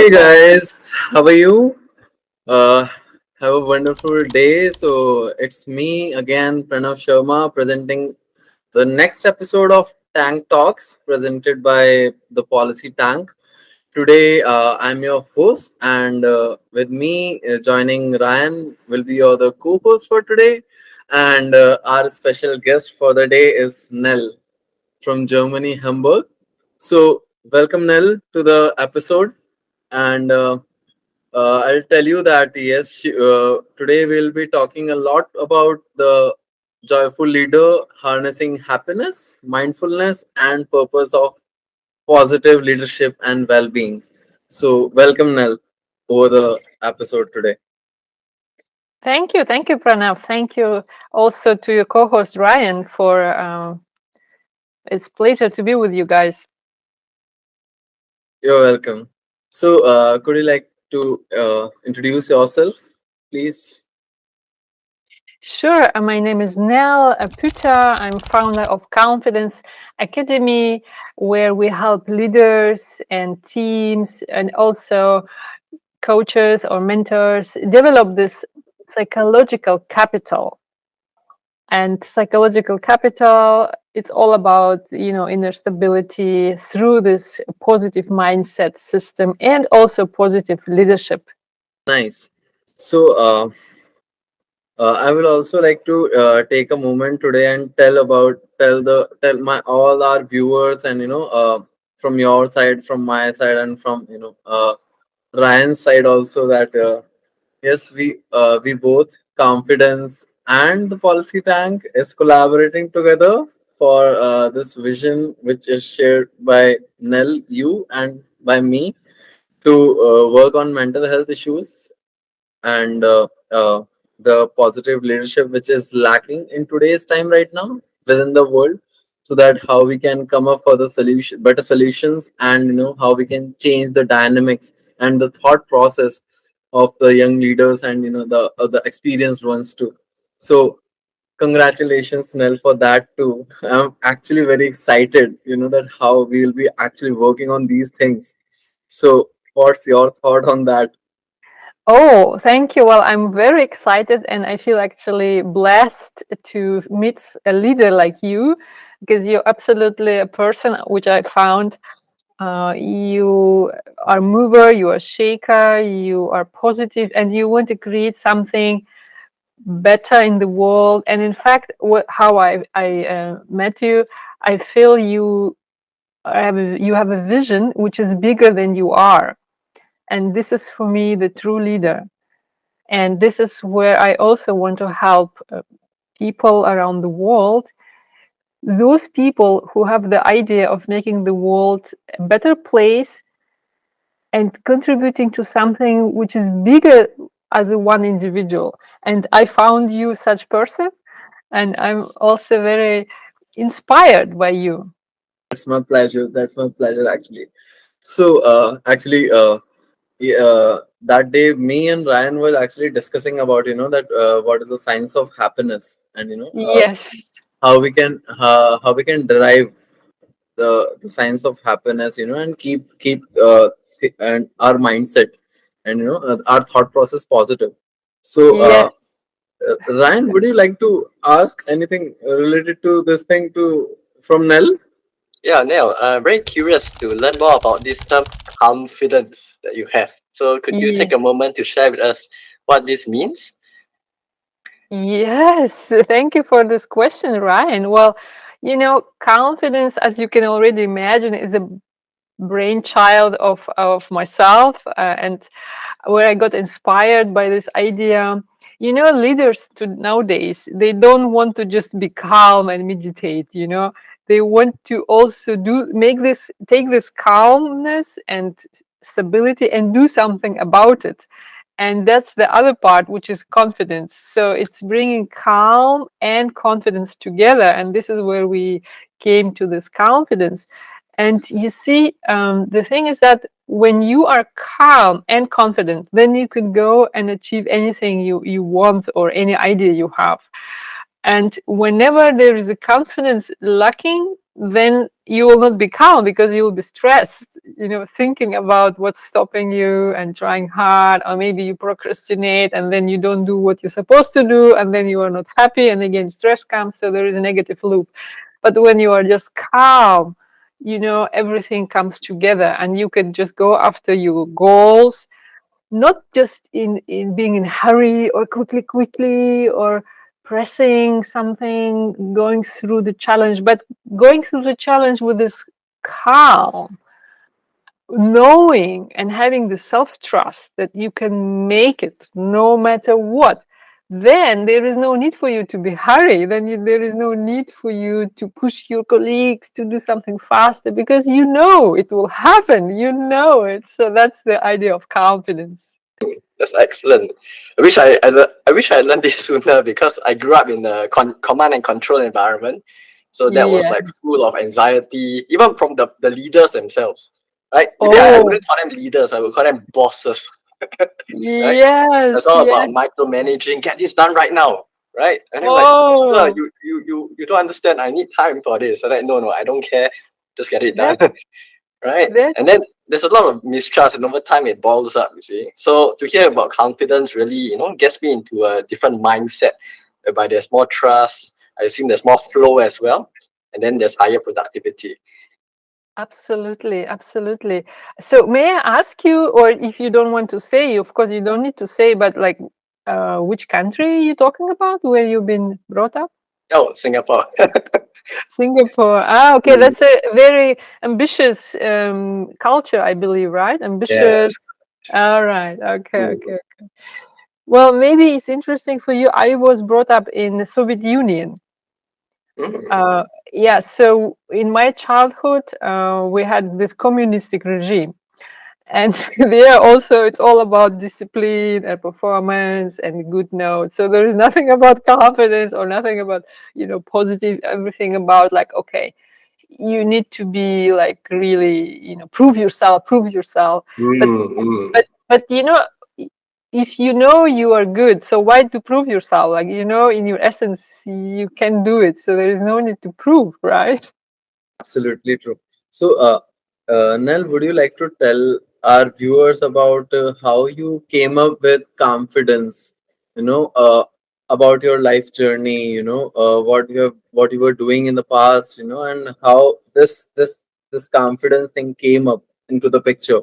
Hey TankTalks. guys, how are you? Uh, have a wonderful day. So it's me again, Pranav Sharma, presenting the next episode of Tank Talks, presented by the Policy Tank. Today, I'm your host, and with me joining Ryan will be your the co-host for today, and our special guest for the day is Nell from Germany, Hamburg. So welcome Nell to the episode, and I'll tell you that yes, today we'll be talking a lot about the joyful leader harnessing happiness, mindfulness, and purpose of positive leadership and well-being. So, welcome, Nell, over the episode today. Thank you, Pranav. Thank you also to your co-host Ryan for. It's pleasure to be with you guys. You're welcome. So, could you like to introduce yourself, please? Sure. My name is Nell Puta. I'm founder of Calmfidence Academy, where we help leaders and teams, and also coaches or mentors develop this psychological capital. And psychological capital, it's all about inner stability through this positive mindset system and also positive leadership. Nice. So, I will also like to take a moment today and tell my all our viewers and from your side, from my side, and from Ryan's side also that yes, we both confidence and the policy tank is collaborating together for this vision which is shared by Nell, you, and by me to work on mental health issues and the positive leadership which is lacking in today's time right now within the world, so that how we can come up for the solution better solutions, and how we can change the dynamics and the thought process of the young leaders and the experienced ones too. So congratulations, Nell, for that too. I'm actually very excited, that how we will be actually working on these things. So what's your thought on that? Oh, thank you. Well, I'm very excited and I feel actually blessed to meet a leader like you, because you're absolutely a person which I found. You are mover, you are shaker, you are positive, and you want to create something better in the world. And in fact, how I met you, I feel you have a vision which is bigger than you are, and this is for me the true leader. And this is where I also want to help people around the world, those people who have the idea of making the world a better place and contributing to something which is bigger as a one individual. And I found you such person, and I'm also very inspired by you. That's my pleasure. That's my pleasure, actually. So, that day, me and Ryan were actually discussing about that what is the science of happiness, and Yes. how we can derive the science of happiness, and keep and our mindset and our thought process positive. So, Yes. Ryan, would you like to ask anything related to this thing to from Nell? Yeah, Neil, I'm very curious to learn more about this term confidence that you have. So could you Yeah. take a moment to share with us what this means? Yes, thank you for this question, Ryan. Well, confidence, as you can already imagine, is a brainchild of myself, and where I got inspired by this idea. Leaders to nowadays, they don't want to just be calm and meditate. They want to also take this calmness and stability and do something about it. And that's the other part, which is confidence. So it's bringing calm and confidence together, and this is where we came to this confidence. And you see, the thing is that when you are calm and confident, then you can go and achieve anything you want or any idea you have. And whenever there is a confidence lacking, then you will not be calm because you will be stressed, thinking about what's stopping you and trying hard, or maybe you procrastinate and then you don't do what you're supposed to do, and then you are not happy, and again stress comes, so there is a negative loop. But when you are just calm, everything comes together and you can just go after your goals, not just in being in hurry or quickly or pressing something, going through the challenge, but going through the challenge with this calm, knowing and having the self-trust that you can make it no matter what. Then there is no need for you to be hurried. Then there is no need for you to push your colleagues to do something faster, because it will happen, it. So that's the idea of confidence. That's excellent. I wish I learned this sooner, because I grew up in a command and control environment. So that was Yeah. like full of anxiety, even from the leaders themselves. Right? Maybe I Oh, wouldn't call them leaders, I would call them bosses. Right? That's yes, all about yes. micromanaging. Get this done right now. Right? And I'm like, sir, Oh, you don't understand. I need time for this. And like, no, I don't care. Just get it done. that's Right? that's And then there's a lot of mistrust, and over time it boils up, you see. So to hear about confidence really, gets me into a different mindset, whereby there's more trust. I assume there's more flow as well. And then there's higher productivity. absolutely, absolutely. So may I ask you, or if you don't want to say, of course you don't need to say, but like, which country are you talking about, where you've been brought up? Oh, Singapore. Singapore. Ah, okay, Mm, that's a very ambitious culture, I believe, right? yeah. Ambitious. All right. Okay, Mm, okay. Well, maybe it's interesting for you. I was brought up in the Soviet Union. mm, Uh, yeah, so in my childhood, we had this communistic regime. And there also, it's all about discipline and performance and good notes. So there is nothing about confidence or nothing about, positive, everything about like, okay, you need to be like really, prove yourself. But mm, mm. but if you are good, so why to prove yourself? Like, in your essence, you can do it. So there is no need to prove, right? Absolutely true. So, Nell, would you like to tell our viewers about how you came up with confidence? You know, about your life journey. What you were doing in the past. And how this confidence thing came up into the picture.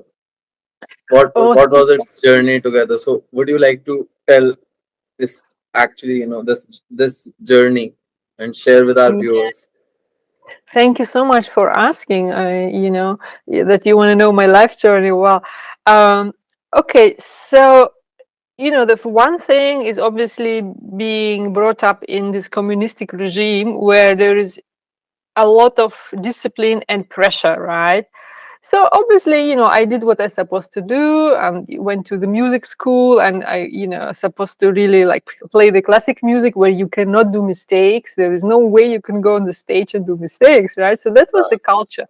Oh, What was its journey together? So, would you like to tell this actually? This journey and share with our viewers. thank you so much for asking. That you want to know my life journey. Well, um, okay, so the one thing is obviously being brought up in this communistic regime where there is a lot of discipline and pressure, right? So obviously, I did what I supposed to do, and went to the music school, and I, supposed to really like play the classic music where you cannot do mistakes. There is no way you can go on the stage and do mistakes, right? So that was the culture.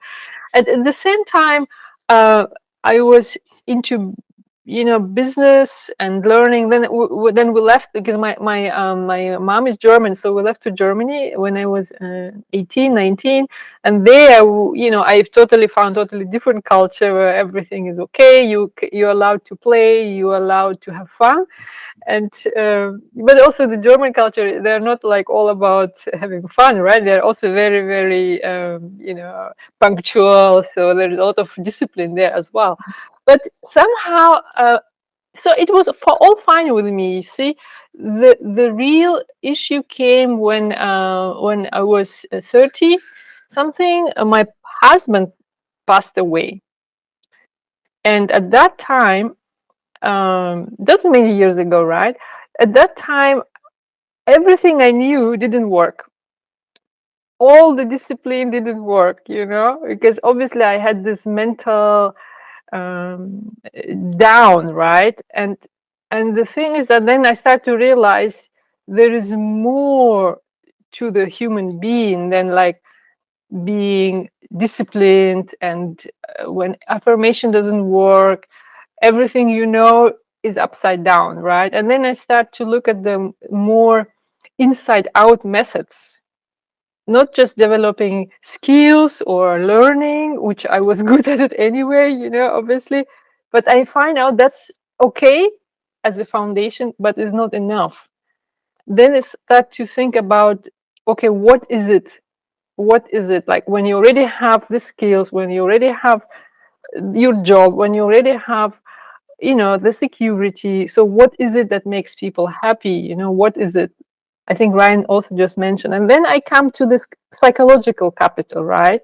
And at the same time, uh, I was into business and learning. Then we left because my mom is German, so we left to Germany when I was 18, 19. And there, I've totally found totally different culture where everything is okay. You're allowed to play, you're allowed to have fun. And but also the German culture, they're not like all about having fun, right? They're also very, very punctual, so there's a lot of discipline there as well. But somehow, so it was all fine with me. You see, the real issue came when I was 30 something. My husband passed away, and at that time, that's many years ago, right? At that time, everything I knew didn't work. All the discipline didn't work, because obviously I had this mental um, down, right? And the thing is that then I start to realize there is more to the human being than like being disciplined. And when affirmation doesn't work, everything is upside down, right? And then I start to look at the more inside out methods. not just developing skills or learning, which I was good at it anyway, obviously, but I find out that's okay as a foundation, but it's not enough. Then I start to think about, okay, what is it? What is it like when you already have the skills, when you already have your job, when you already have, the security? So what is it that makes people happy? What is it? I think Ryan also just mentioned. And then I come to this psychological capital, right?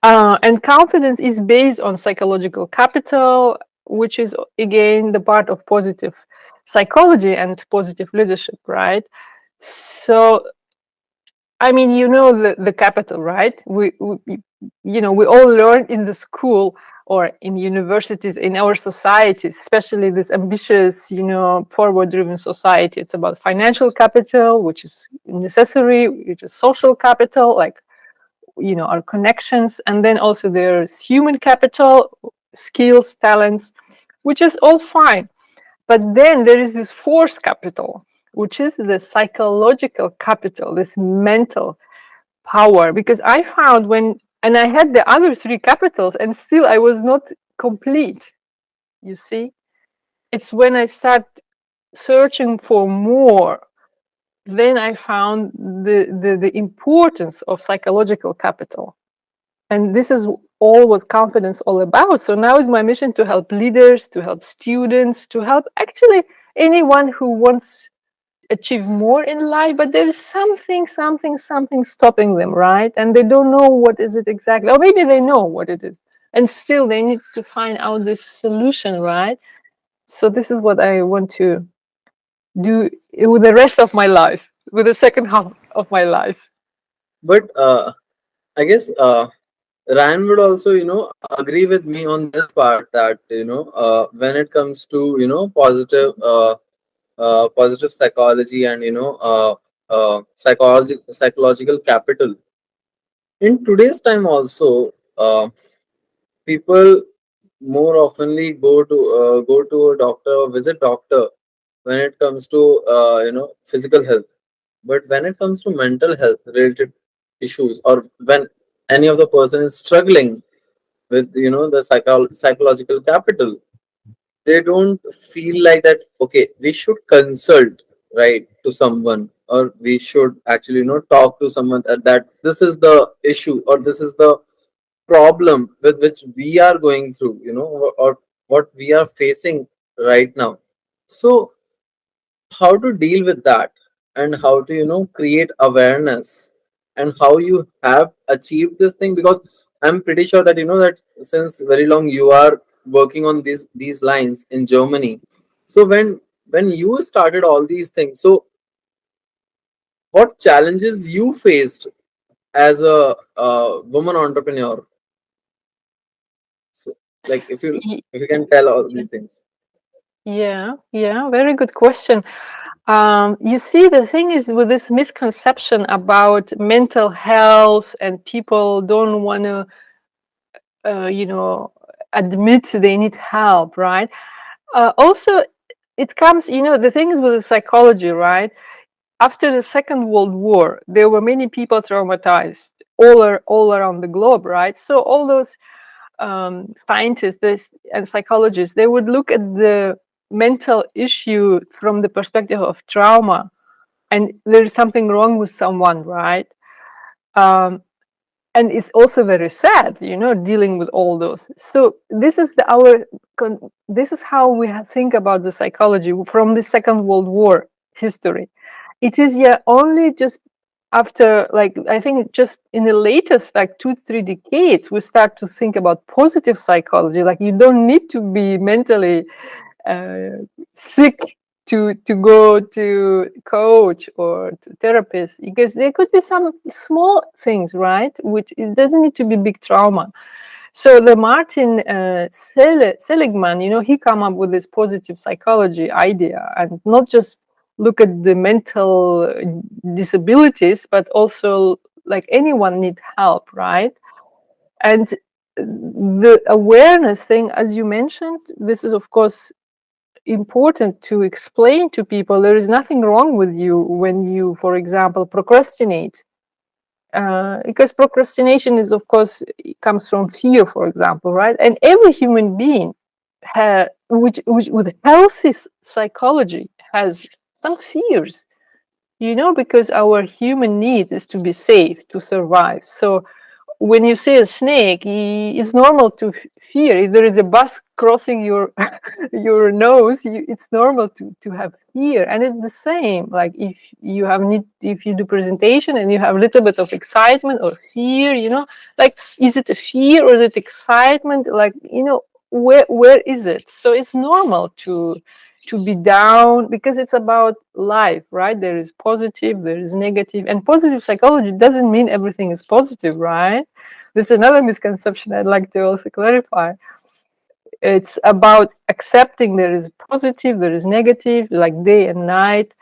And confidence is based on psychological capital, which is again the part of positive psychology and positive leadership, right? So, I mean, the capital, right? We all learn in the school or in universities, in our societies, especially this ambitious, forward-driven society. It's about financial capital, which is necessary, which is social capital, like our connections, and then also there's human capital, skills, talents, which is all fine. But then there is this force capital, which is the psychological capital, this mental power. Because I found and I had the other three capitals and still I was not complete. You see, it's when I start searching for more, then I found the importance of psychological capital. And this is all what confidence all about. So now is my mission to help leaders, to help students, to help actually anyone who wants achieve more in life, but there is something stopping them, right? And they don't know what is it exactly, or maybe they know what it is, and still they need to find out this solution, right? So this is what I want to do with the rest of my life, with the second half of my life. But I guess Ryan would also, agree with me on this part that, when it comes to, positive psychology and, psychological capital. In today's time also, people more oftenly go to a doctor or visit doctor when it comes to physical health. But when it comes to mental health related issues, or when any of the person is struggling with the psychological capital, they don't feel like that, okay, we should consult, right, to someone, or we should actually talk to someone, that this is the issue, or this is the problem with which we are going through, or what we are facing right now. So how to deal with that, and how to create awareness, and how you have achieved this thing, because I'm pretty sure that that since very long you are working on these lines in Germany. So when you started all these things, so what challenges you faced as a woman entrepreneur? So, like, Y- if you can tell all these things. yeah, very good question. You see, the thing is with this misconception about mental health, and people don't want to, admit they need help, right? Also, it comes, the thing is with the psychology, right? After the Second World War, there were many people traumatized all around the globe, right? So all those scientists and psychologists, they would look at the mental issue from the perspective of trauma, and there's something wrong with someone, right? Um, and it's also very sad, dealing with all those. So this is this is how we think about the psychology from the Second World War history. It is, yeah, only just after, like, I think just in the latest like 2-3 decades we start to think about positive psychology. Like, you don't need to be mentally uh, sick to go to coach or to therapist, because there could be some small things, right, which it doesn't need to be big trauma. So the Martin Seligman, he come up with this positive psychology idea, and not just look at the mental disabilities, but also like anyone need help, right? And the awareness thing, as you mentioned, this is of course important to explain to people there is nothing wrong with you when you, for example, procrastinate. Because procrastination is, of course, it comes from fear, for example, right? And every human being, which with healthy psychology, has some fears, because our human need is to be safe, to survive. So when you see a snake, it's normal to fear. If there is a bus crossing your your nose, it's normal to have fear. And it's the same. Like if you do presentation and you have a little bit of excitement or fear, like is it a fear or is it excitement? Like where is it? So it's normal to be down because it's about life, right? There is positive, there is negative, and positive psychology doesn't mean everything is positive, right? That's another misconception I'd like to also clarify. It's about accepting there is positive, there is negative, like day and night.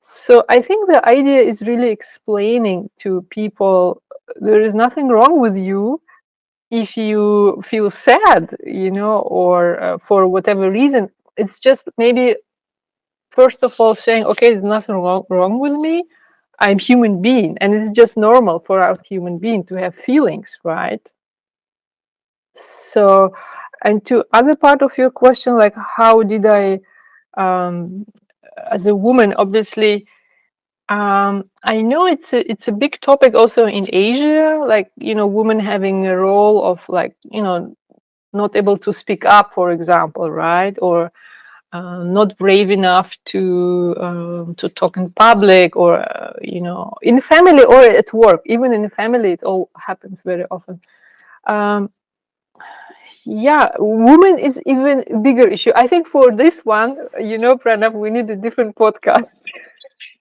So I think the idea is really explaining to people there is nothing wrong with you if you feel sad, or for whatever reason. It's just maybe first of all saying, okay, there's nothing wrong with me. I'm human being, and it's just normal for us human being to have feelings, right? So, and to other part of your question, like how did I, um, as a woman, obviously, I know it's a big topic also in Asia, like women having a role of like not able to speak up, for example, right? Or not brave enough to talk in public, or in family or at work. Even in the family, it all happens very often. Um, yeah, women is even a bigger issue. I think for this one, Pranav, we need a different podcast.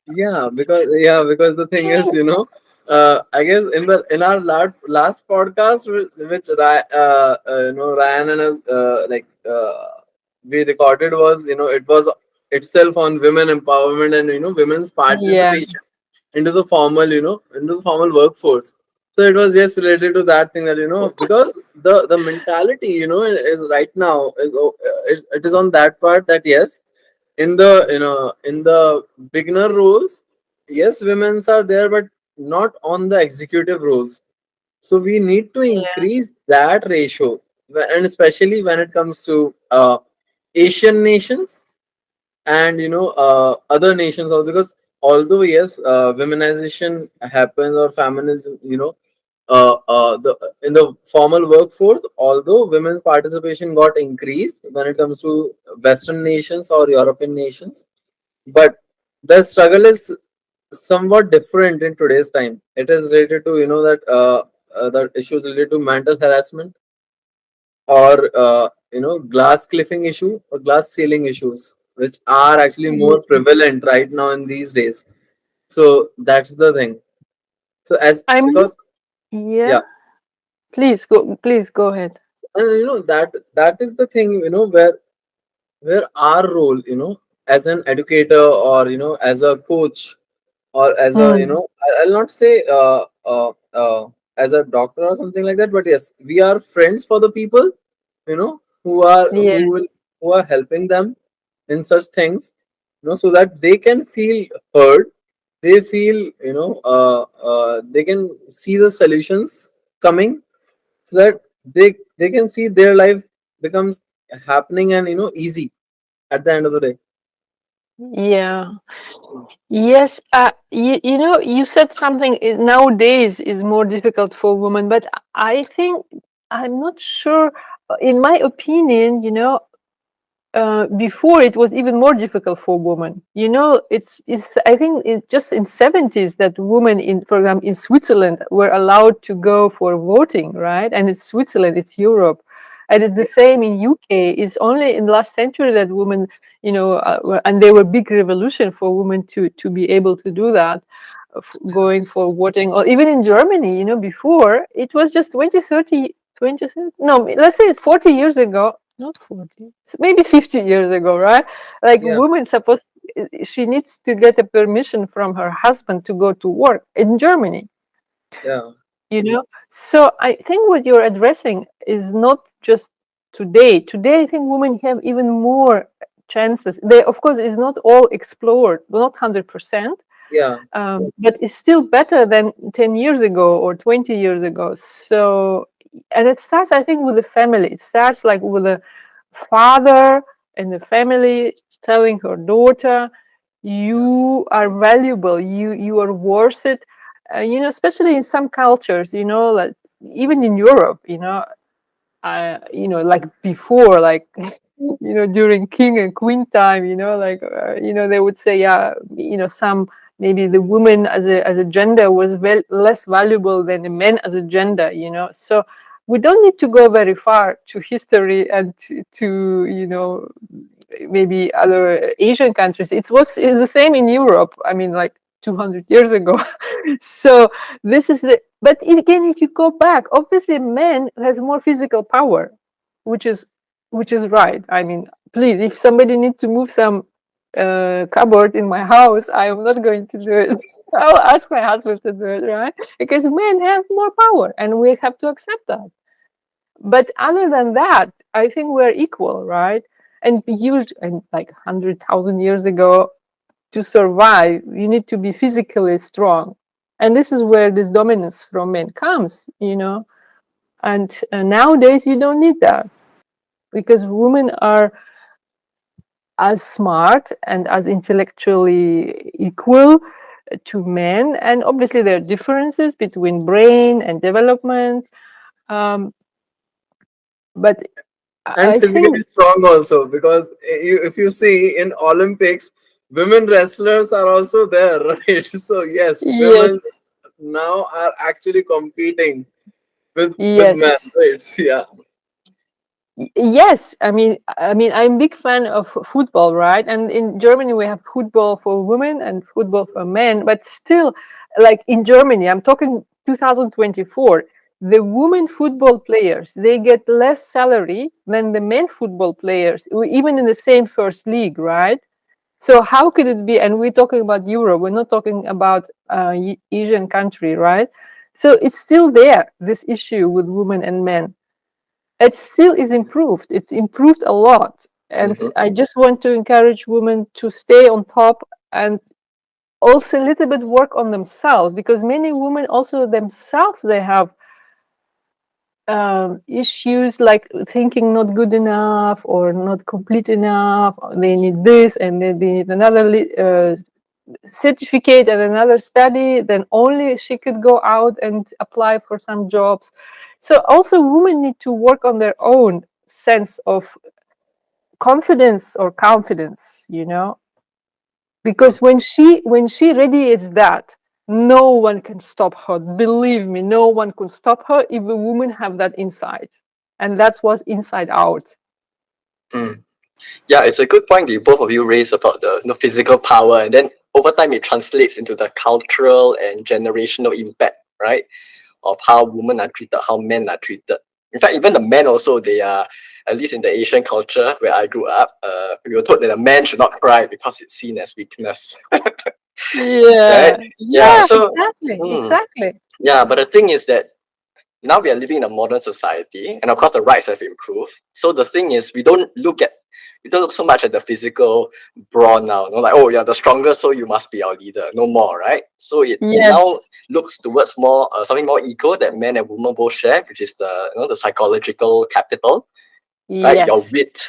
Because the thing is, I guess in our last podcast, which Ryan and us we recorded, was it was itself on women empowerment and women's Yeah, participation into the formal workforce. So it was just related to that thing, that because the mentality is right now it is on that part, that yes, in the beginner roles, yes, women's are there, but not on the executive roles. So we need to yeah, increase that ratio, and especially when it comes to Asian nations and other nations also, because although yes, womenization happens, or feminism, the in the formal workforce, although women's participation got increased when it comes to Western nations or European nations, but the struggle is somewhat different in today's time. It is related to the issues related to mental harassment, or glass cliffing issue, or glass ceiling issues, which are actually more yeah. prevalent right now in these days. So that's the thing. So as I'm because yeah. yeah, Please go ahead. and that is the thing, where our role, as an educator, or as a coach, or as a, Mm, I'll not say as a doctor or something like that, but yes, we are friends for the people, who are yeah, who are helping them in such things, so that they can feel heard. They feel, they can see the solutions coming, so that they can see their life becomes happening and easy at the end of the day. yeah. Yes, you said something nowadays is more difficult for women, but I think I'm not sure. In my opinion, before it was even more difficult for women. It's I think it just in 70s that women in, for example, in Switzerland were allowed to go for voting, right? And it's Switzerland, it's Europe, and it's the same in UK. It's only in last century that women, and there were big revolution for women to be able to do that, going for voting, or even in Germany. Before it was just 20, 30, 20, no, let's say 40 years ago, not 40, maybe 50 years ago, right? Like Yeah, woman supposed, she needs to get a permission from her husband to go to work in Germany, yeah, so I think what you're addressing is not just today. I think women have even more chances. They, of course, is not all explored, not 100%, Yeah. but it's still better than 10 years ago or 20 years ago. So, and it starts, I think, with the family. It starts like with a father and the family telling her daughter, you are valuable, you are worth it. Especially in some cultures, like even in Europe, like before, like during king and queen time, like they would say, yeah, some, maybe the woman as a gender was less valuable than the men as a gender. So we don't need to go very far to history and to maybe other Asian countries. It's the same in Europe. I mean, like 200 years ago. So this is but again, if you go back, obviously men has more physical power, which is right. I mean, please, if somebody needs to move some cupboard in my house, I am not going to do it. I'll ask my husband to do it, right? Because men have more power and we have to accept that. But other than that, I think we're equal, right? And like 100,000 years ago, to survive, you need to be physically strong. And this is where this dominance from men comes. And nowadays, you don't need that because women are as smart and as intellectually equal to men. And obviously, there are differences between brain and development. Um, but And I think physically strong also, because if you see in Olympics, women wrestlers are also there, right? So yes, yes, women now are actually competing with men, yes. right? Yeah. Yes, I mean, I'm a big fan of football, right? And in Germany, we have football for women and football for men. But still, like in Germany, I'm talking 2024, the women football players, they get less salary than the men football players, even in the same first league, right? So how could it be? And we're talking about Europe. We're not talking about Asian country, right? So it's still there, this issue with women and men. It still is improved. It's improved a lot. And Mhm. I just want to encourage women to stay on top and also a little bit work on themselves, because many women also themselves, they have issues like thinking not good enough or not complete enough. They need this and then they need another certificate and another study. Then only she could go out and apply for some jobs. So also women need to work on their own sense of confidence or confidence, Mm. because when she radiates that, no one can stop her. Believe me, no one can stop her if a woman have that inside, and that's what's inside out. Mm. Yeah, it's a good point that both of you raised about the physical power, and then over time it translates into the cultural and generational impact, right? Of how women are treated, how men are treated. In fact, even the men also, they are, at least in the Asian culture where I grew up, we were told that a man should not cry because it's seen as weakness, right? Yeah, Yeah. yeah, So, exactly, mm, exactly. yeah. But the thing is that now we are living in a modern society, and of course the rights have improved. So the thing is, we don't look so much at the physical brawn now. Like, oh, you're the strongest, so you must be our leader. No more, right? So it now Yes, looks towards more something more equal that men and women both share, which is the the psychological capital, right? Your yes. wit,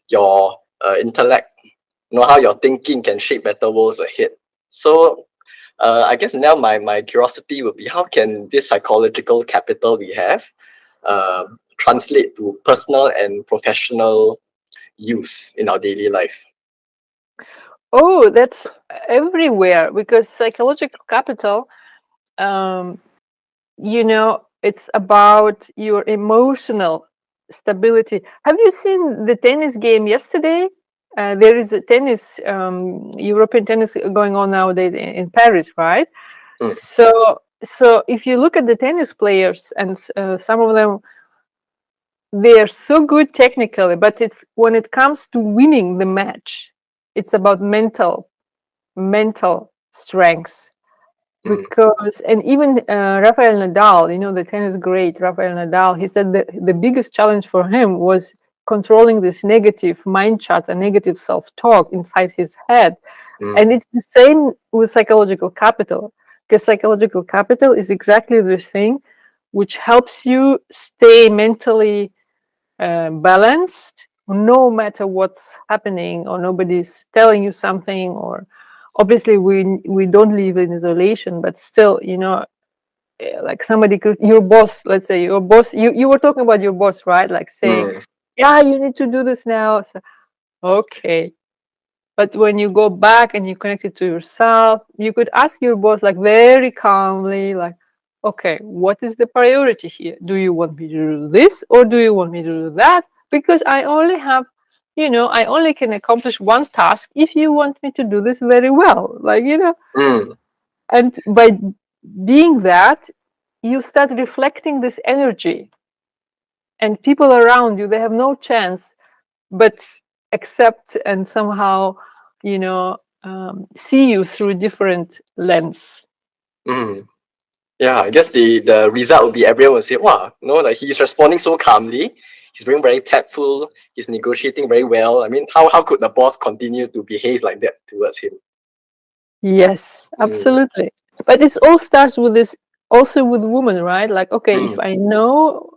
your intellect, how your thinking can shape better worlds ahead. So I guess now my curiosity would be, how can this psychological capital we have translate to personal and professional use in our daily life? Oh, that's everywhere, because psychological capital, um, it's about your emotional stability. Have you seen the tennis game yesterday? There is a European tennis going on nowadays in Paris, right? Mm, So if you look at the tennis players, and some of them, they are so good technically, but it's when it comes to winning the match, it's about mental strength. mm, Because, and even Rafael Nadal, the tennis great Rafael Nadal, he said that the biggest challenge for him was controlling this negative mind chat and negative self-talk inside his head. And Mm. it's the same with psychological capital, because psychological capital is exactly the thing which helps you stay mentally balanced no matter what's happening, or nobody's telling you something, or obviously we don't live in isolation, but still, like somebody could, your boss, let's say your boss, you were talking about your boss, right? Like saying, Mm. yeah, you need to do this now. So, okay. But when you go back and you connect it to yourself, you could ask your boss, like very calmly, like, okay, what is the priority here? Do you want me to do this, or do you want me to do that? Because I only have, I only can accomplish one task if you want me to do this very well. Like, Mm. and by being that, you start reflecting this energy, and people around you, they have no chance but accept and somehow, see you through a different lens. Mm. Yeah, I guess the result would be everyone will say, wow, like he's responding so calmly, he's being very tactful, he's negotiating very well. I mean, how could the boss continue to behave like that towards him? Yes, Mm. absolutely. But it all starts with this, also with women, right? Like, okay, if Mm. I know,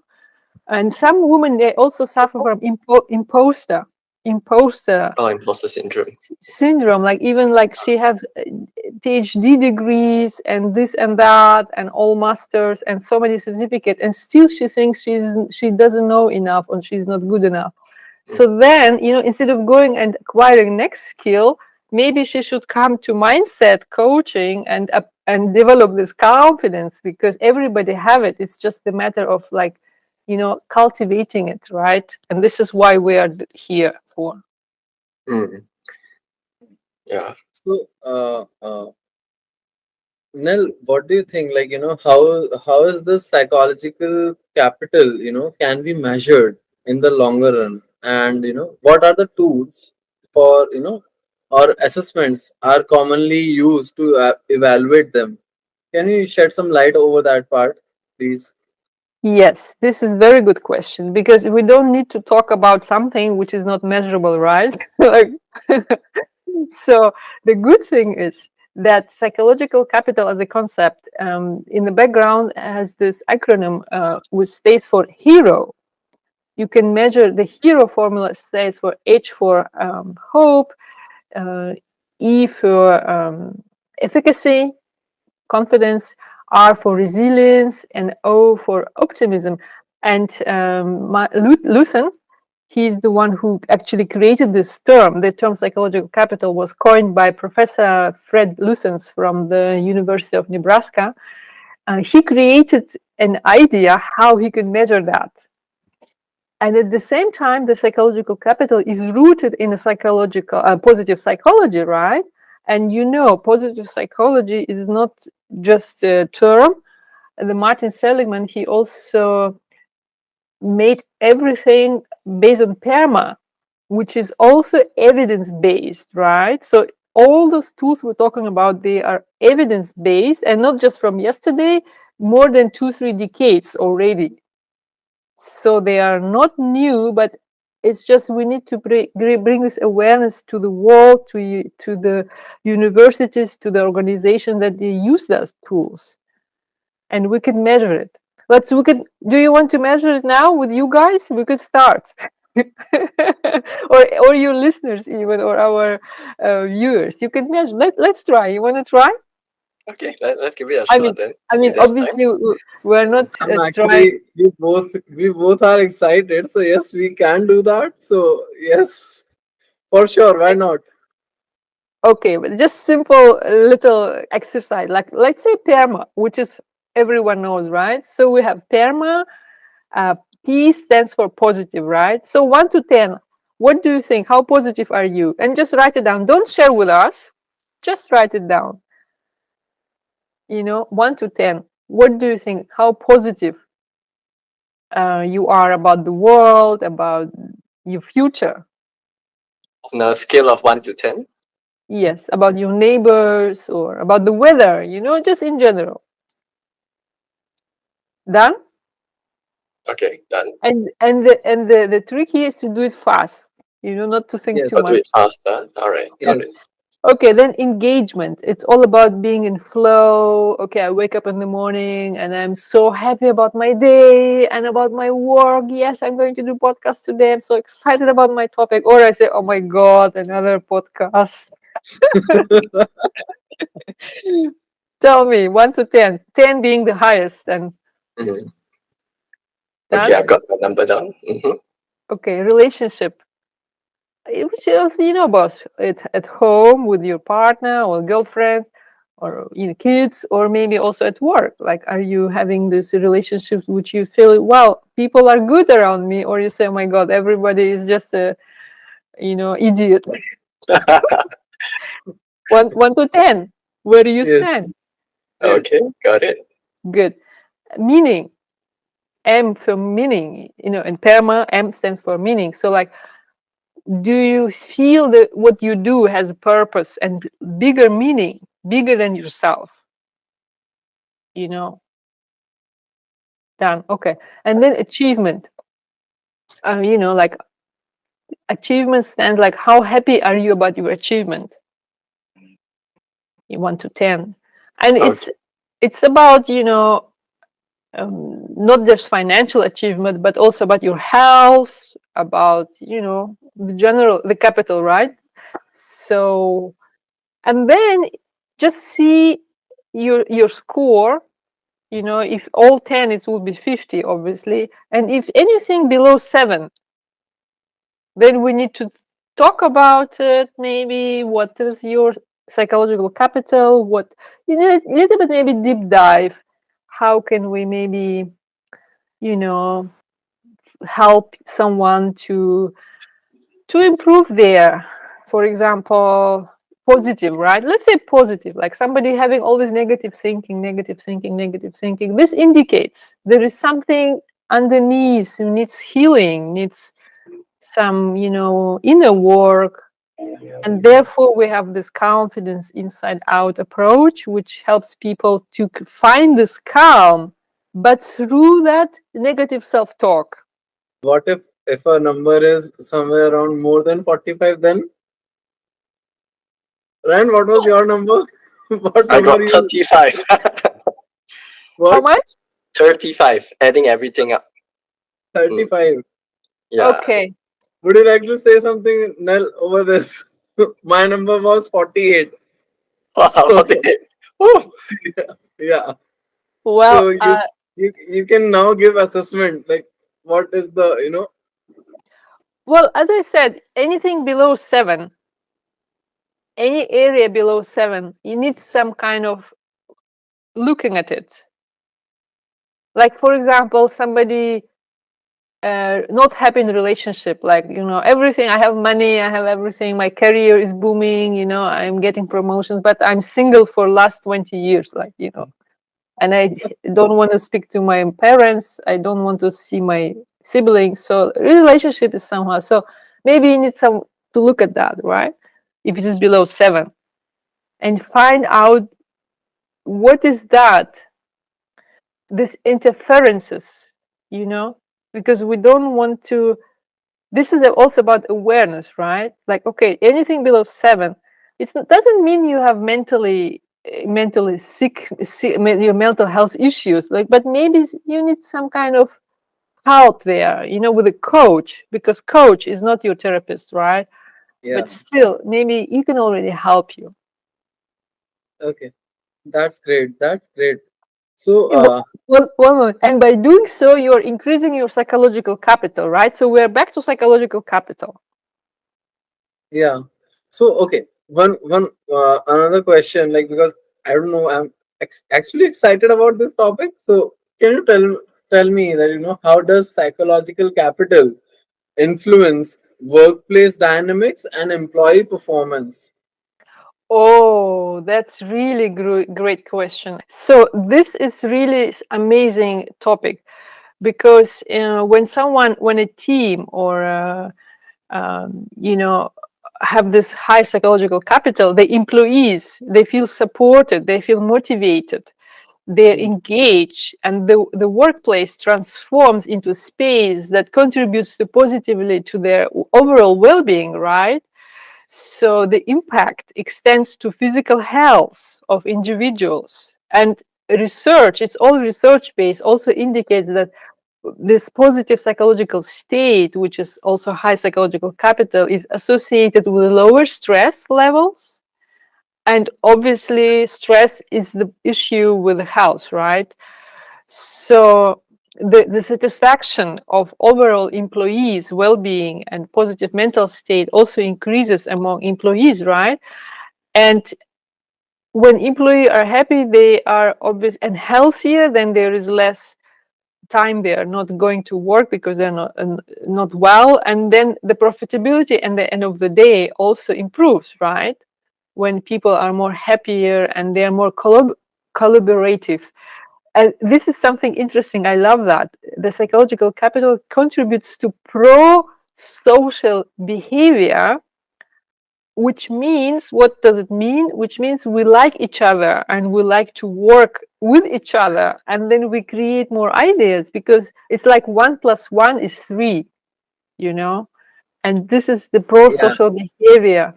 and some women, they also suffer from imposter Oh, imposter syndrome. syndrome. Like, even like she has PhD degrees and this and that and all masters and so many certificates, and still she thinks she doesn't know enough, or she's not good enough. Mm. So then, instead of going and acquiring next skill, maybe she should come to mindset coaching and develop this confidence, because everybody have it. It's just a matter of, like, cultivating it, right? And this is why we are here for. Mm. Yeah. So, Nell, what do you think? Like, how is this psychological capital, can be measured in the longer run? And, what are the tools for, or assessments are commonly used to evaluate them? Can you shed some light over that part, please? Yes, this is very good question, because we don't need to talk about something which is not measurable, right? Like, so the good thing is that psychological capital as a concept, in the background, has this acronym, which stays for hero. You can measure the hero formula, stays for H for hope, uh, E for efficacy, confidence, R for resilience, and O for optimism. And Lucen, he's the one who actually created this term. The term psychological capital was coined by Professor Fred Lucens from the University of Nebraska. He created an idea how he could measure that. And at the same time, the psychological capital is rooted in a psychological, positive psychology, right? And positive psychology is not just a term. The Martin Seligman, he also made everything based on PERMA, which is also evidence-based, right? So all those tools we're talking about, they are evidence-based, and not just from yesterday, more than 2-3 decades already. So they are not new, but it's just we need to bring this awareness to the world, to the universities, to the organization that they use those tools, and we can measure it. Do you want to measure it now with you guys? We could start. or your listeners, even, or our viewers. You can measure. Let's try. You want to try? Okay, let's give it a I shot mean, then. I If mean, there's time. obviously, we're not I'm trying. actually, we both are excited. So yes, we can do that. So yes, for sure. Why not? Okay, but just simple little exercise, like let's say PERMA, which is everyone knows, right? So we have PERMA. Uh, P stands for positive, right? So 1 to 10, what do you think? How positive are you? And just write it down. Don't share with us. Just write it down. 1 to 10. What do you think? How positive you are about the world, about your future? On a scale of 1 to 10. Yes, about your neighbors or about the weather, just in general. Done? Okay, done. And the trick here is to do it fast, not to think too I'll Yes. do much. it faster. All right, got it. Yes. Okay, then engagement. It's all about being in flow. Okay, I wake up in the morning and I'm so happy about my day and about my work. Yes, I'm going to do podcast today. I'm so excited about my topic. Or I say, oh my God, another podcast. Tell me, 1 to 10. 10 being the highest. And Mhm. Okay, done. I've got the number down. Okay, relationship. Which else about it at home with your partner or girlfriend or kids, or maybe also at work? Like, are you having this relationships which you feel, well, people are good around me, or you say, oh my God, everybody is just a idiot? One to 10, where do you Yes. stand? Yes. Okay, got it. Good. Meaning, M for meaning, and PERMA, M stands for meaning. So, like, do you feel that what you do has a purpose and bigger meaning, bigger than yourself? you know Done. Okay. And then achievement. Like, achievement stands like, how happy are you about your achievement? You 1 to 10. And Okay. it's about, not just financial achievement, but also about your health, about, the capital, right? So, and then just see your score. If all 10, it will be 50, obviously. And if anything below 7, then we need to talk about it. Maybe what is your psychological capital? What, a little bit, maybe deep dive. How can we maybe, you know, help someone to improve their, for example, positive, right? Let's say positive, like somebody having always negative thinking, negative thinking, negative thinking. This indicates there is something underneath who needs healing, needs some, inner work. And therefore, we have this confidence inside out approach, which helps people to find this calm, but through that negative self talk. What if a number is somewhere around more than 45? Then Ryan, what was your number? What I number got you 35. How what? much? 35, adding everything up. Mm, 35. yeah. Okay. Would you like to say something, Nell, over this? My number was 48. Wow, So 48. Woo. yeah. Well, So you can now give assessment, like what is the as I said, anything below 7, any area below 7, you need some kind of looking at it. Like, for example, somebody not happy in the relationship, like, everything, I have money, I have everything, my career is booming, I'm getting promotions, but I'm single for last 20 years, like, and I don't want to speak to my parents, I don't want to see my siblings. So relationship is somehow, so maybe you need some to look at that, right? If it is below 7, and find out what is that, this interferences, you know because we don't want to. This is also about awareness, right? Like, okay, anything below 7, doesn't mean you have mentally sick, your mental health issues, like, but maybe you need some kind of help there, with a coach, because coach is not your therapist, right? yeah. But still, maybe he can already help you. Okay. That's great. That's great. So Yeah, one more. And by doing so, you're increasing your psychological capital, right? So we're back to psychological capital. yeah. So okay. One another question, like, because I don't know, I'm actually excited about this topic. So can you tell me that how does psychological capital influence workplace dynamics and employee performance? Oh, that's really great question. So this is really amazing topic, because when a team or you know have this high psychological capital, the employees, they feel supported, they feel motivated. they're engaged, and the workplace transforms into a space that contributes to positively to their overall well-being, right? So the impact extends to physical health of individuals. And research, it's all research based, also indicates that this positive psychological state, which is also high psychological capital, is associated with lower stress levels. And obviously, stress is the issue with the health, right? So the satisfaction of overall employees' well-being and positive mental state also increases among employees, right? And when employees are happy, they are obvious and healthier, then there is less time they are not going to work because they're not well, and then the profitability at the end of the day also improves, right? When people are more happier and they are more collaborative. And this is something interesting. I love that the psychological capital contributes to pro-social behavior, which means, what does it mean? Which means we like each other and we like to work with each other, and then we create more ideas, because it's like 1 + 1 is 3, you know. And this is the Yeah, pro-social behavior,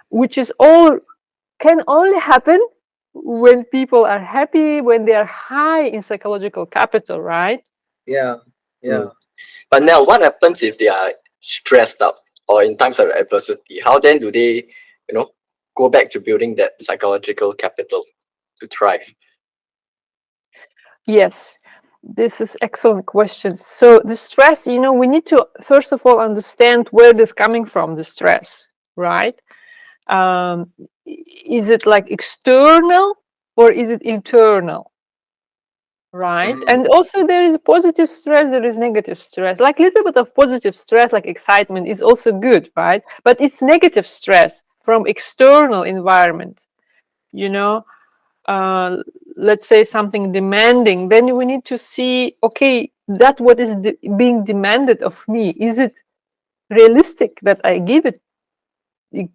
which is all can only happen when people are happy, when they are high in psychological capital, right? yeah, yeah, Mm. But now, what happens if they are stressed out or in times of adversity? How then do they, go back to building that psychological capital to thrive? Yes, this is excellent question. So the stress, we need to first of all understand where this coming from, the stress, right? Is it like external or is it internal? Right. mm, And also there is positive stress, there is negative stress. Like a little bit of positive stress, like excitement, is also good, right? But it's negative stress from external environment, you know. Uh, let's say something demanding, then we need to see, okay, that what is being demanded of me, is it realistic that I give it?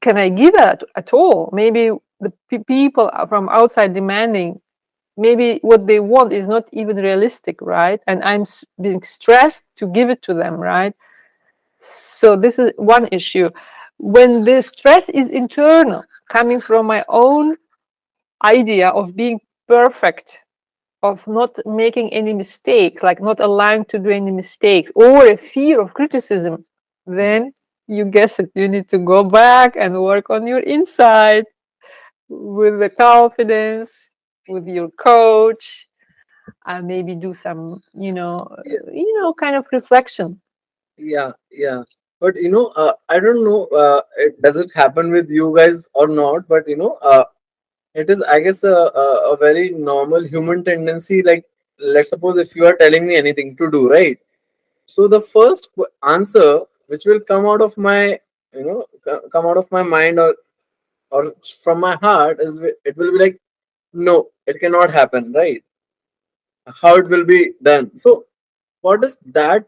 Can I give it at all? Maybe the people from outside demanding, maybe what they want is not even realistic, right? And I'm being stressed to give it to them, right? So this is one issue. When the stress is internal, coming from my own idea of being perfect, of not making any mistakes, like not allowing to do any mistakes, or a fear of criticism, then you guess it, you need to go back and work on your inside with the confidence, with your coach, and maybe do some, yeah, kind of reflection. yeah, yeah. But I don't know. Does it happen with you guys or not? But it is, I guess, a very normal human tendency. Like, let's suppose if you are telling me anything to do, right? So the first answer which will come out of my, come out of my mind, or from my heart, is it will be like, no, it cannot happen, right? How it will be done? So what is that,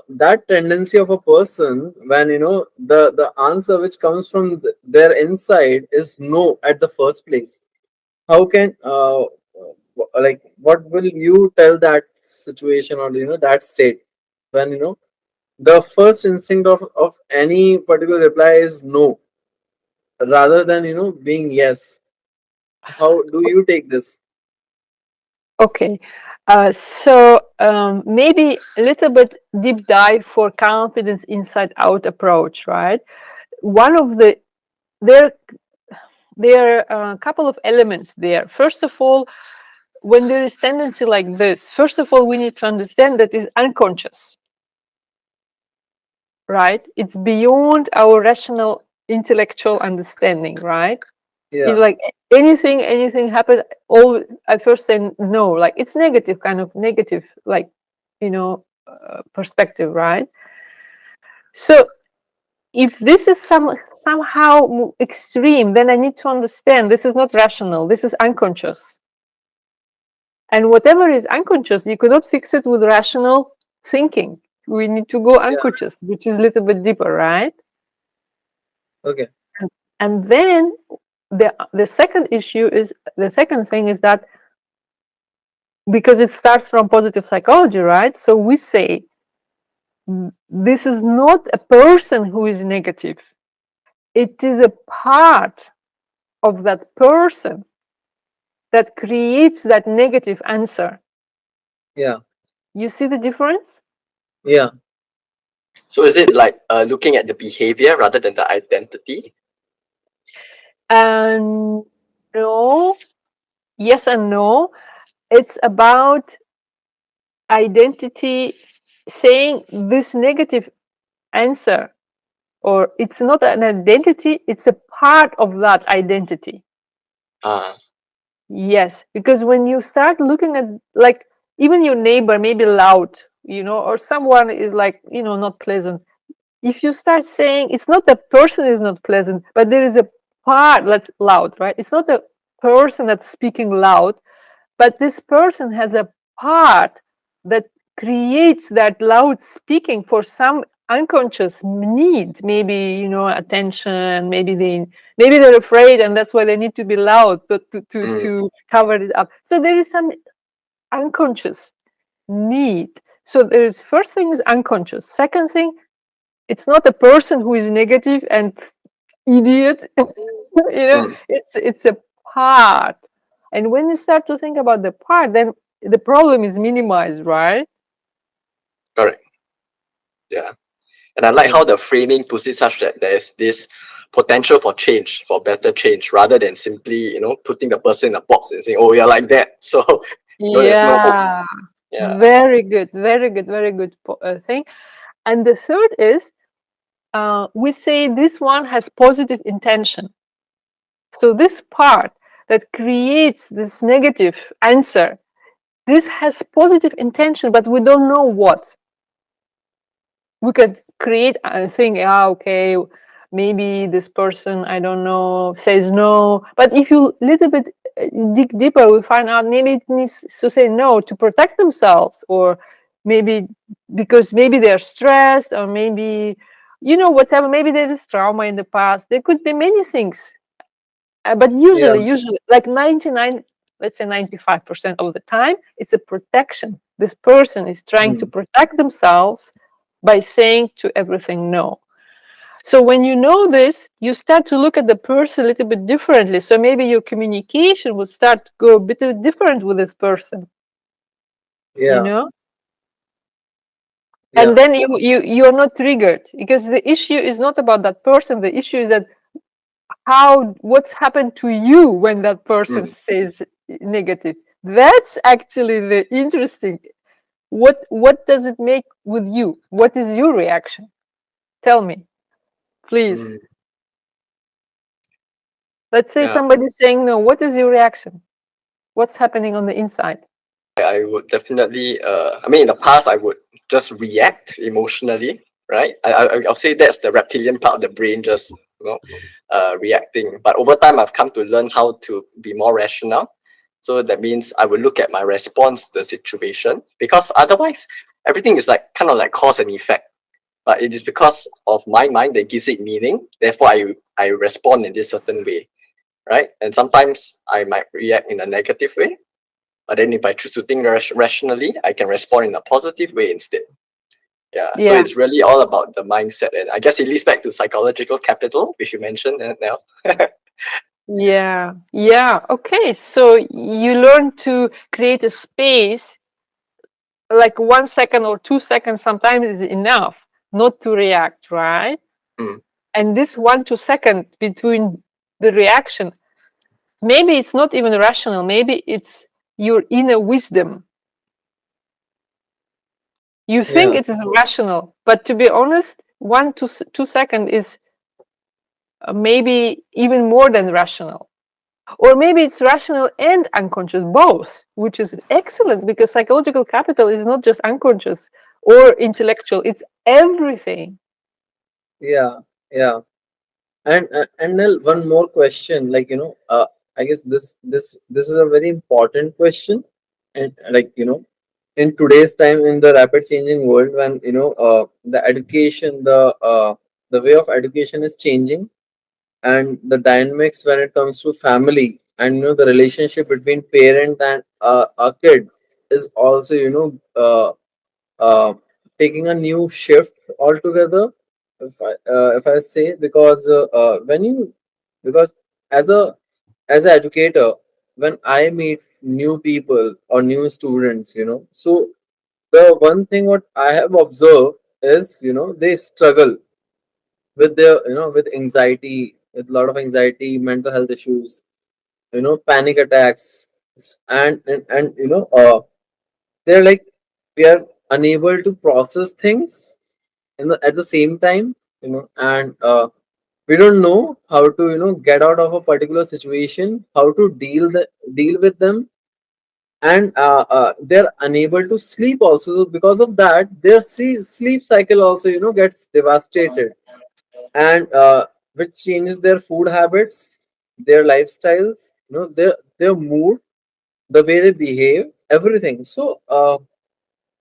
that tendency of a person, when the answer which comes from their inside is no at the first place? How can like, what will you tell that situation, or that state, when the first instinct of any particular reply is no, rather than being yes? How do you take this? Okay. So maybe a little bit deep dive for confidence inside out approach, right? One of the there there are a couple of elements there. First of all, when there is tendency like this, first of all, we need to understand that it's unconscious, right? It's beyond our rational intellectual understanding, right? If Yeah, like anything happened, all I first say no, like it's negative, kind of negative, like perspective, right? So if this is somehow extreme, then I need to understand this is not rational, this is unconscious. And whatever is unconscious, you cannot fix it with rational thinking. We need to go yeah. unconscious, which is a little bit deeper, right? Okay. And then the second issue is, the second thing is that because it starts from positive psychology, right? So we say this is not a person who is negative, it is a part of that person that creates that negative answer. Yeah. You see the difference? Yeah. So is it like looking at the behavior rather than the identity? And no, yes and no. It's about identity, saying this negative answer, or it's not an identity, it's a part of that identity. Ah, Yes, because when you start looking at, like, even your neighbor may be loud, or someone is, like, not pleasant. If you start saying it's not the person is not pleasant, but there is a part that's loud, right? It's not the person that's speaking loud, but this person has a part that creates that loud speaking for some unconscious need, maybe, attention, maybe they're afraid and that's why they need to be loud mm, to cover it up. So there is some unconscious need. So there's, first thing is unconscious, second thing, it's not a person who is negative and idiot. mm, It's a part. And when you start to think about the part, then the problem is minimized, right? correct. Yeah. And I like Yeah. how the framing puts it such that there's this potential for change, for better change, rather than simply, putting the person in a box and saying, oh, you're like that. So, there's no hope. Yeah, Yeah. very good, very good, very good thing. And the third is, we say this one has positive intention. So this part that creates this negative answer, this has positive intention, but we don't know what. We could create a thing. Okay, maybe this person, I don't know, says no, but if you little bit dig deeper, we find out maybe it needs to say no to protect themselves, or maybe because maybe they're stressed, or maybe, whatever, maybe there is trauma in the past, there could be many things. But Yeah. usually like 99, let's say 95% of the time, it's a protection. This person is trying to Mm. protect themselves by saying to everything no. So when you know this, you start to look at the person a little bit differently. So maybe your communication will start to go a bit different with this person, you Yeah. know? Yeah. And then you're not triggered, because the issue is not about that person. The issue is that what's happened to you when that person Mm, says negative. That's actually the interesting. What does it make with you? What is your reaction? Tell me, please. mm, Let's say yeah. somebody's saying no. What is your reaction? What's happening on the inside? I would definitely, I mean, in the past, I would just react emotionally, right? I'll say that's the reptilian part of the brain, just, reacting. But over time, I've come to learn how to be more rational. So that means I will look at my response to the situation, because otherwise, everything is like kind of like cause and effect. But it is because of my mind that gives it meaning. Therefore, I respond in this certain way, right? And sometimes I might react in a negative way, but then if I choose to think rationally, I can respond in a positive way instead. Yeah. So Yeah, it's really all about the mindset. And I guess it leads back to psychological capital, which you mentioned now. yeah, yeah. Okay, so you learn to create a space, like 1 second or 2 seconds sometimes is enough not to react, right? Mm, And this 1 2 second between the reaction, maybe it's not even rational, maybe it's your inner wisdom. You think Yeah. it is rational, but to be honest, 2 second is maybe even more than rational. Or maybe it's rational and unconscious, both, which is excellent, because psychological capital is not just unconscious or intellectual, it's everything. Yeah. Yeah. And Nell, one more question, like, I guess this is a very important question. And, like, in today's time, in the rapid changing world, when, the education, the way of education is changing, and the dynamics when it comes to family, and, the relationship between parent and a kid, is also uh, taking a new shift altogether, if I say, because when you because as a as an educator, when I meet new people or new students, so the one thing what I have observed is, they struggle with their, with anxiety, with a lot of anxiety, mental health issues, panic attacks, and they're like, we are unable to process things at the same time, and we don't know how to, get out of a particular situation, how to deal with them, and they're unable to sleep also. So because of that, their sleep cycle also, gets devastated, and which changes their food habits, their lifestyles, their mood, the way they behave, everything. So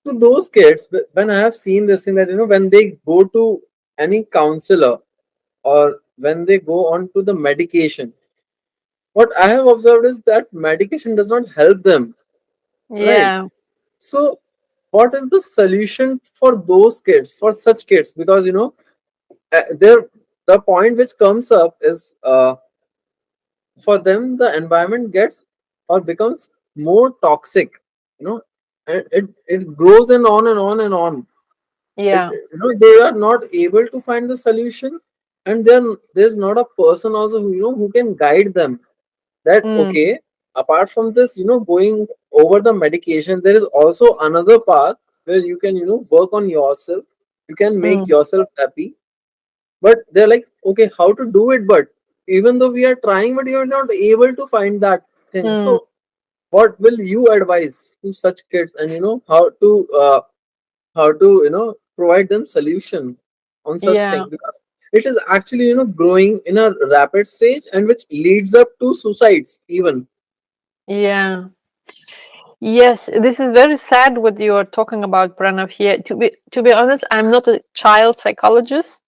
to those kids, when I have seen this thing, that when they go to any counselor, or when they go on to the medication, what I have observed is that medication does not help them, right? Yeah. So what is the solution for those kids, for such kids? Because there, the point which comes up is, for them the environment gets or becomes more toxic, you know and it grows and on and on and on. Yeah. They are not able to find the solution, and then there's not a person also who, who can guide them, that Mm, okay, apart from this, going over the medication, there is also another path where you can, work on yourself, you can make mm, yourself happy. But they're like, okay, how to do it? But even though we are trying, but you're not able to find that thing. mm, So what will you advise to such kids, and how to provide them solution on such yeah. thing? Because it is actually, growing in a rapid stage, and which leads up to suicides even. Yeah. Yes, this is very sad what you are talking about, Pranav, here. To be honest, I'm not a child psychologist,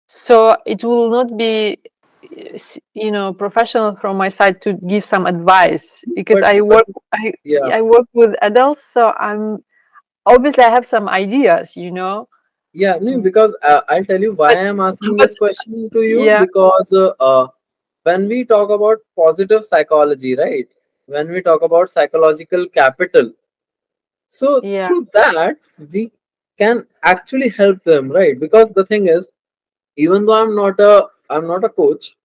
so it will not be professional from my side to give some advice, because But yeah, I work with adults, so I'm obviously I have some ideas, yeah, no, Mm, because I'll tell you why but I'm asking but this question to you. yeah, Because when we talk about positive psychology, right, when we talk about psychological capital, so yeah, through that we can actually help them, right? Because the thing is, even though I'm not a coach,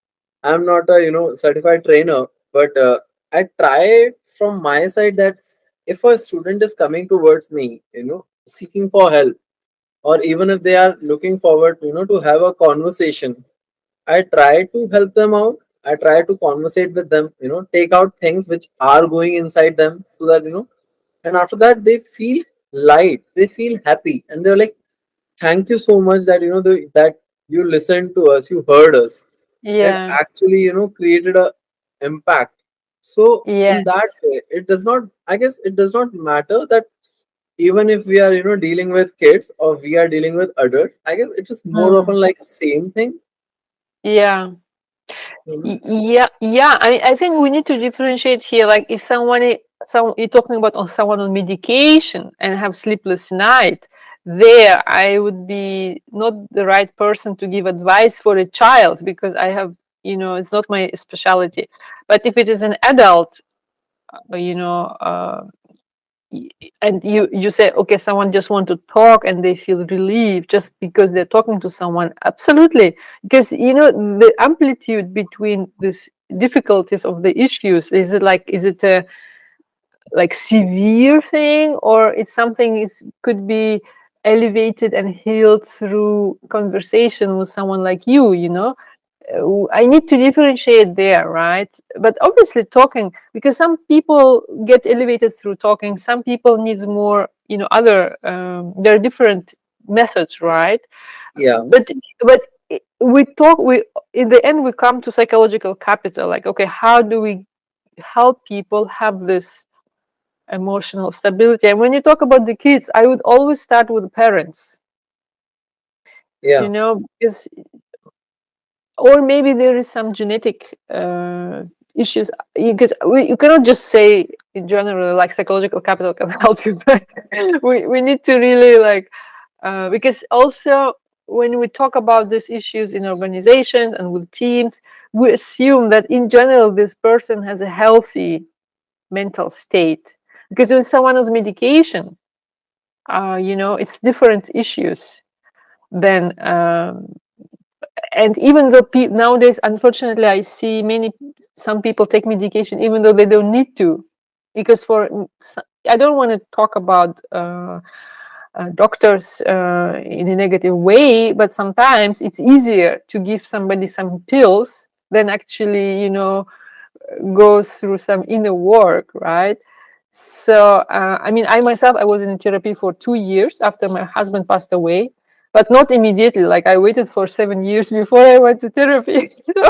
I'm not a, certified trainer, but I try from my side that if a student is coming towards me, seeking for help, or even if they are looking forward, to have a conversation, I try to help them out. I try to conversate with them, take out things which are going inside them, so that, and after that they feel light, they feel happy, and they're like, thank you so much that, that you listened to us, you heard us. That yeah, actually, created a impact. So in that yes, way, it does not, I guess it does not matter that even if we are, dealing with kids, or we are dealing with adults, I guess it is more mm, often like same thing. yeah. you know Yeah, yeah. I think we need to differentiate here. Like if you're talking about on someone on medication and have sleepless night, there I would be not the right person to give advice for a child, because it's not my specialty. But if it is an adult, y- and you say, okay, someone just want to talk and they feel relieved just because they're talking to someone, absolutely, because the amplitude between these difficulties of the issues, is it a like severe thing, or it's something is could be elevated and healed through conversation with someone like I need to differentiate there, right? But obviously, talking, because some people get elevated through talking, some people needs more, other. There are different methods, right? yeah, But we talk. We in the end we come to psychological capital. Like, okay, how do we help people have this emotional stability? And when you talk about the kids, I would always start with the parents. yeah, Because or maybe there is some genetic issues, you cannot just say in general like psychological capital can help you. But we need to really like because also when we talk about these issues in organizations and with teams, we assume that in general this person has a healthy mental state, because when someone has medication, it's different issues than and even though nowadays, unfortunately, I see some people take medication even though they don't need to, because I don't want to talk about doctors in a negative way, but sometimes it's easier to give somebody some pills than actually, go through some inner work, right? So, I mean, I myself, I was in therapy for 2 years after my husband passed away, but not immediately. Like I waited for 7 years before I went to therapy. So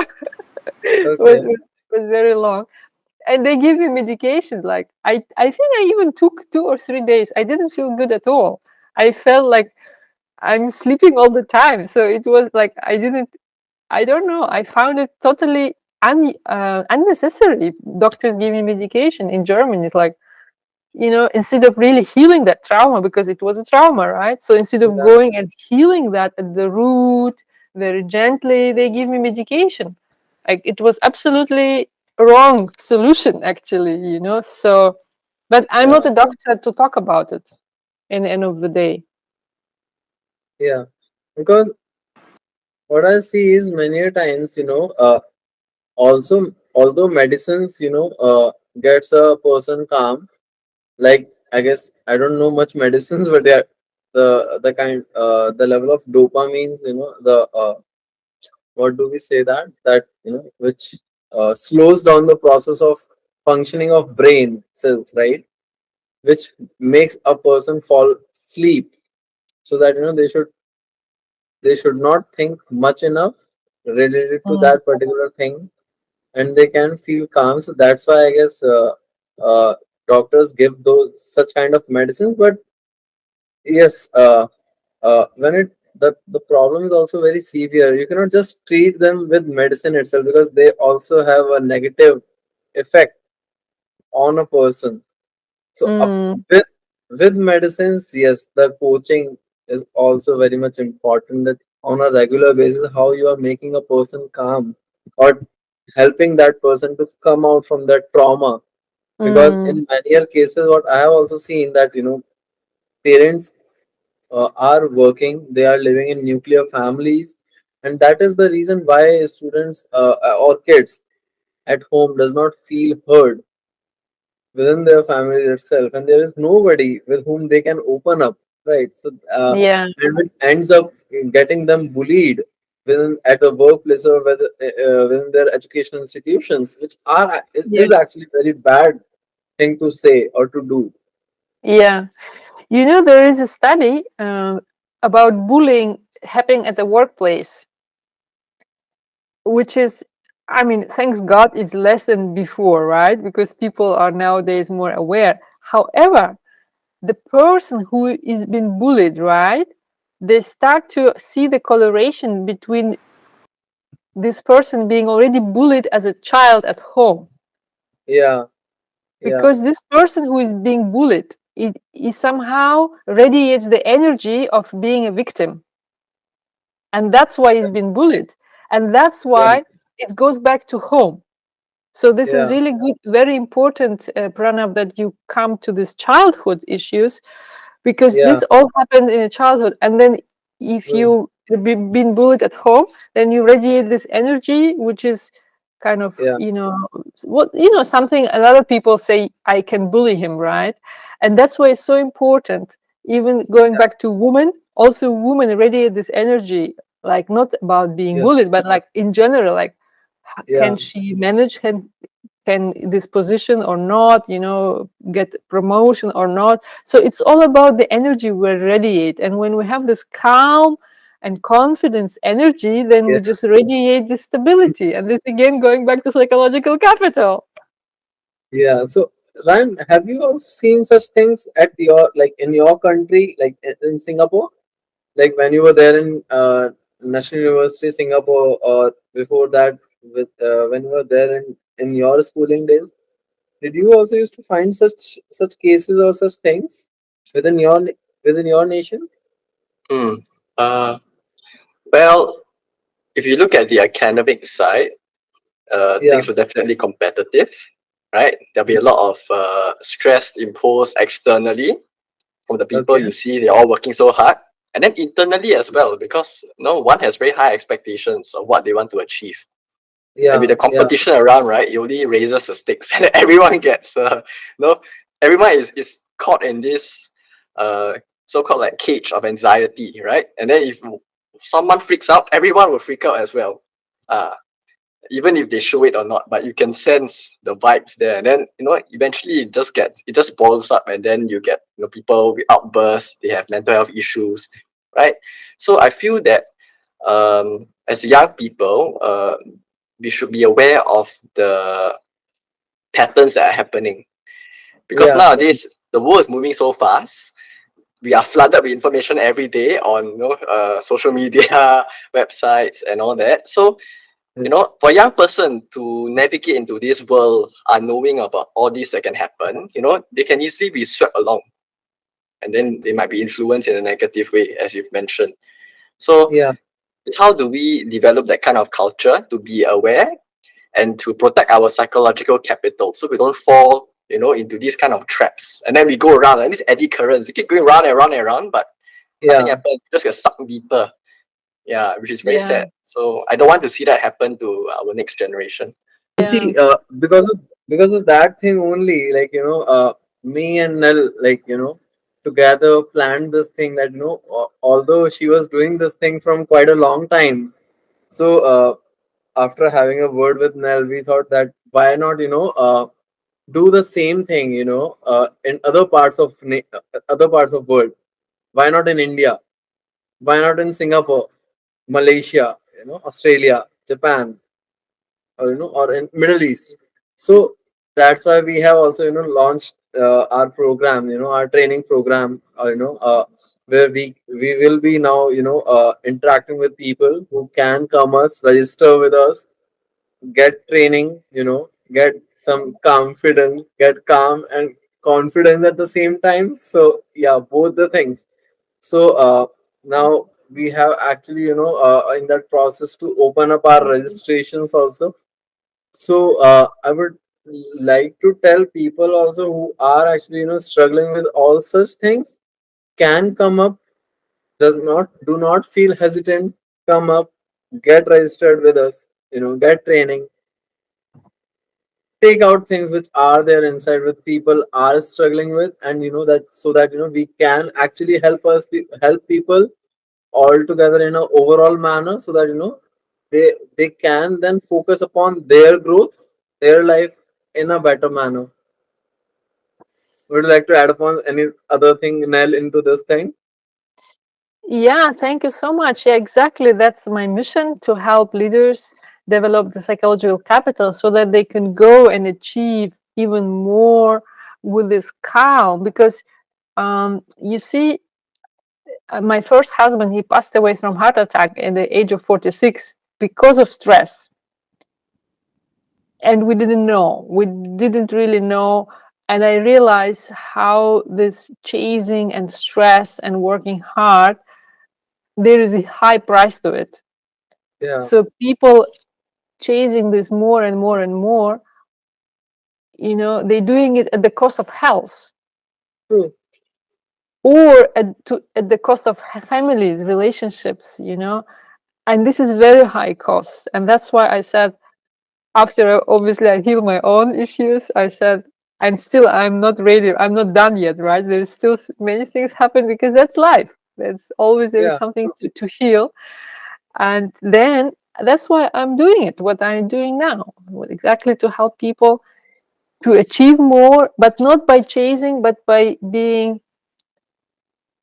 it Okay. was very long. And they give me medication. Like I think I even took 2 or 3 days. I didn't feel good at all. I felt like I'm sleeping all the time. So it was like I don't know. I found it totally unnecessary. Doctors give me medication in Germany. It's like, instead of really healing that trauma, because it was a trauma, right? So instead of Yeah. going and healing that at the root very gently, they give me medication. Like it was absolutely wrong solution, actually, So, but I'm not Yeah. a doctor to talk about it in the end of the day. Yeah. Because what I see is many a times, also although medicines, gets a person calm. Like I guess I don't know much medicines, but yeah, the level of dopamines, the what do we say that which slows down the process of functioning of brain cells, right? Which makes a person fall asleep, so that they should not think much enough related to Mm. that particular thing, and they can feel calm. So that's why I guess uh, doctors give those such kind of medicines. But yes, when the problem is also very severe, you cannot just treat them with medicine itself, because they also have a negative effect on a person. So Mm. with medicines, yes, the coaching is also very much important, that on a regular basis how you are making a person calm, or helping that person to come out from that trauma. Because Mm. in many cases, what I have also seen, that parents are working, they are living in nuclear families, and that is the reason why students or kids at home does not feel heard within their family itself, and there is nobody with whom they can open up, right? So Yeah. and which ends up getting them bullied within at the workplace, or within their educational institutions, which Yeah. is actually very bad thing to say or to do. Yeah. There is a study about bullying happening at the workplace, which is, I mean, thanks God, it's less than before, right? Because people are nowadays more aware. However, the person who is being bullied, right? They start to see the correlation between this person being already bullied as a child at home, Yeah, yeah, because this person who is being bullied, it somehow radiates the energy of being a victim, and that's why he's been bullied, and that's right, why it goes back to home. So this is yeah, really good, very important, Pranav, that you come to these childhood issues, because yeah, this all happened in a childhood, and then if right, you have been bullied at home, then you radiate this energy, which is kind of, yeah, something a lot of people say, I can bully him, right? And that's why it's so important. Even going yeah, back to women, also women radiate this energy, like not about being yeah, bullied, but like in general, like yeah, can she manage, can this position or not, get promotion or not. So it's all about the energy we radiate, and when we have this calm and confidence energy, then yeah, we just radiate this stability, and this again going back to psychological capital. yeah. So, Ryan, have you also seen such things at your, like, in your country, like in Singapore? Like when you were there in National University Singapore, or before that, with when you were there in in your schooling days? Did you also used to find such cases or such things within within your nation? Hmm. Uh, well, if you look at the academic side, Yeah. things were definitely competitive, right? There'll be a lot of stress imposed externally from the people Okay. you see. They're all working so hard, and then internally as well, because one has very high expectations of what they want to achieve. And with Yeah. the Yeah. competition around, right, it only raises the stakes, and everyone gets, everyone is caught in this uh, so-called like cage of anxiety, right? And then if someone freaks out, everyone will freak out as well. Uh, Even if they show it or not, but you can sense the vibes there. And then, eventually it just boils up, and then you get, people with outbursts, they have mental health issues, right? So I feel that as young people, we should be aware of the patterns that are happening, because Yeah. nowadays the world is moving so fast. We are flooded with information every day on social media, websites, and all that. So Yes. for a young person to navigate into this world unknowing about all this that can happen, they can easily be swept along, and then they might be influenced in a negative way, as you've mentioned. So Yeah. it's how do we develop that kind of culture to be aware and to protect our psychological capital, so we don't fall, into these kind of traps. And then we go around and these eddy currents, you keep going round and round and round, but nothing Yeah. happens. You just get sucked deeper. Yeah, which is very Yeah, sad. So I don't want to see that happen to our next generation. And yeah, see, because of that thing only, like me and Nell, like together planned this thing that although she was doing this thing from quite a long time. So after having a word with Nell, we thought that why not do the same thing in other parts of world. Why not in India? Why not in Singapore, Malaysia, Australia, Japan, or or in Middle East? So that's why we have also launched our program, our training program, where we will be now interacting with people who can come us, register with us, get training, get some confidence, get calm and confidence at the same time. So yeah, both the things. So now we have actually in that process to open up our registrations also. So I would like to tell people also who are actually struggling with all such things, can come up, do not feel hesitant, come up, get registered with us, get training, take out things which are there inside with people are struggling with, and that, so that we can actually help people all together in a overall manner, so that they can then focus upon their growth, their life in a better manner. Would you like to add upon any other thing, Nell, into this thing? yeah. Thank you so much. Yeah, exactly. That's my mission, to help leaders develop the psychological capital so that they can go and achieve even more with this calm. Because you see, my first husband, he passed away from heart attack at the age of 46 because of stress, and we didn't really know. And I realized how this chasing and stress and working hard, there is a high price to it. Yeah. So people chasing this more and more and more, they're doing it at the cost of health, True. or at the cost of families, relationships, and this is very high cost. And that's why I said, after obviously I heal my own issues, I said, I'm not ready, I'm not done yet, right? There's still many things happen, because that's life. There is Yeah. something to heal. And then that's why I'm doing it, what I'm doing now, exactly to help people to achieve more, but not by chasing, but by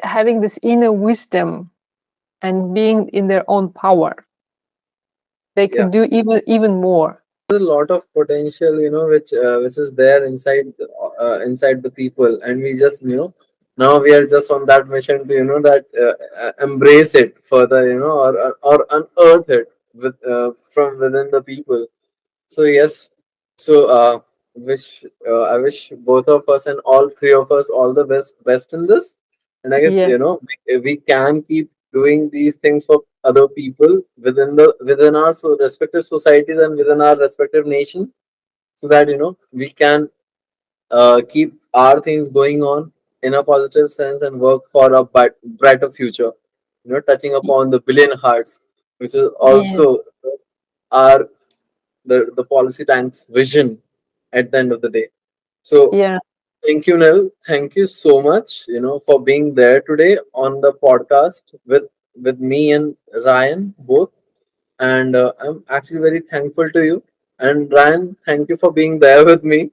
having this inner wisdom and being in their own power. They Yeah. could do even more. There's a lot of potential, which is there inside the people, and we just now we are just on that mission to that embrace it further, or unearth it from within the people. So yes, So I wish both of us and all three of us all the best in this. And I guess Yes. we can keep doing these things for other people within our respective societies and within our respective nation, so that we can keep our things going on in a positive sense and work for a brighter future. Touching upon the billion hearts, which is Yes. also our the policy tank's vision at the end of the day. So Yeah. thank you, Nell. Thank you so much, for being there today on the podcast with me and Ryan both. And I'm actually very thankful to you. And Ryan, thank you for being there with me.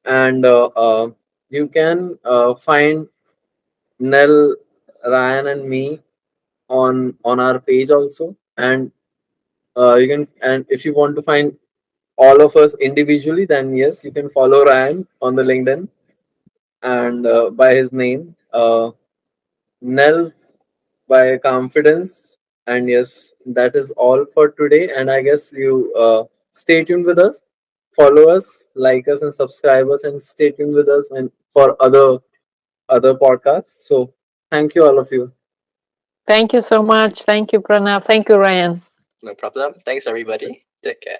And you can find Nell, Ryan, and me on our page also. And you can, and if you want to find all of us individually, then yes, you can follow Ryan on the LinkedIn and by his name, Nell by Confidence. And yes, that is all for today. And I guess you stay tuned with us, follow us, like us, and subscribe us, and stay tuned with us and for other podcasts. So thank you, all of you. Thank you so much. Thank you, Pranav. Thank you, Ryan. No problem. Thanks, everybody. Take care.